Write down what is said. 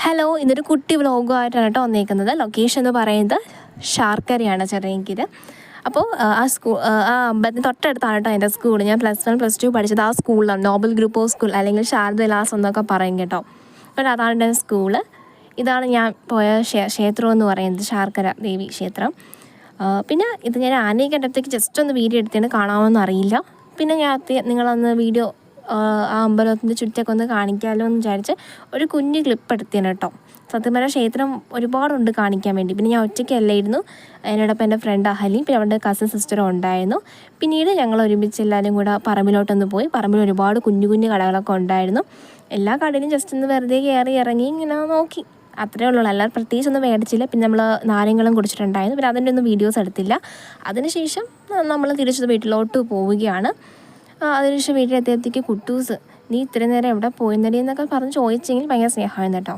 Hello, ഇന്നൊരു കുട്ടി വ്ളോഗുമായിട്ടാണ് കേട്ടോ വന്നേക്കുന്നത്. ലൊക്കേഷൻ എന്ന് പറയുന്നത് ശാർക്കരയാണ്, ചെറിയങ്കീര്. അപ്പോൾ ആ അമ്പലത്തിന് തൊട്ടടുത്താണ് കേട്ടോ എൻ്റെ സ്കൂൾ. ഞാൻ +1 +2 പഠിച്ചത് ആ സ്കൂളിലാണ്. നോബൽ ഗ്രൂപ്പ് ഓഫ് സ്കൂൾ, അല്ലെങ്കിൽ ശാരദവിലാസം എന്നൊക്കെ പറയും കേട്ടോ. അപ്പോൾ അതാണ് എൻ്റെ സ്കൂള്. ഇതാണ് ഞാൻ പോയ ക്ഷേത്രം എന്ന് പറയുന്നത്, ശാർക്കര ദേവി ക്ഷേത്രം. പിന്നെ ഇത് ഞാൻ ആനയെ കണ്ടപ്പോഴത്തേക്ക് ജസ്റ്റ് ഒന്ന് വീഡിയോ എടുത്തേന്, കാണാമെന്ന് അറിയില്ല. പിന്നെ ഞാൻ നിങ്ങളൊന്ന് വീഡിയോ ആ അമ്പലത്തിൻ്റെ ചുറ്റൊക്കെ ഒന്ന് കാണിക്കാമല്ലോ എന്ന് വിചാരിച്ച് ഒരു കുഞ്ഞ് ക്ലിപ്പ് എടുത്തേന് കേട്ടോ. സത്യം പറഞ്ഞാൽ ക്ഷേത്രം ഒരുപാടുണ്ട് കാണിക്കാൻ വേണ്ടി. പിന്നെ ഞാൻ ഒറ്റയ്ക്കല്ലായിരുന്നു, എന്നോടൊപ്പം എൻ്റെ ഫ്രണ്ട് അഹലി, പിന്നെ അവരുടെ കസിൻ സിസ്റ്ററും ഉണ്ടായിരുന്നു. പിന്നീട് ഞങ്ങൾ ഒരുമിച്ച് എല്ലാവരും കൂടെ പറമ്പിലോട്ടൊന്ന് പോയി. പറമ്പിൽ ഒരുപാട് കുഞ്ഞു കുഞ്ഞു കടകളൊക്കെ ഉണ്ടായിരുന്നു. എല്ലാ കടയിലും ജസ്റ്റ് ഒന്ന് വെറുതെ കയറി ഇറങ്ങി ഇങ്ങനെ നോക്കി, അത്രേ ഉള്ളൂ. അല്ലാതെ പ്രത്യേകിച്ചൊന്നും മേടിച്ചില്ല. പിന്നെ നമ്മൾ നാരങ്ങളും കുടിച്ചിട്ടുണ്ടായിരുന്നു. പിന്നെ അതിൻ്റെ ഒന്നും വീഡിയോസ് എടുത്തില്ല. അതിനുശേഷം നമ്മൾ തിരിച്ചത് വീട്ടിലോട്ട് പോവുകയാണ്. അതിനുശേഷം വീട്ടിലെത്തിയത്തേക്ക് കുട്ടൂസ്, നീ ഇത്രയും നേരം എവിടെ പോയിരുന്നടി എന്നൊക്കെ പറഞ്ഞ് ചോദിച്ചെങ്കിൽ ഭയങ്കര സ്നേഹമായിരുന്നു കേട്ടോ.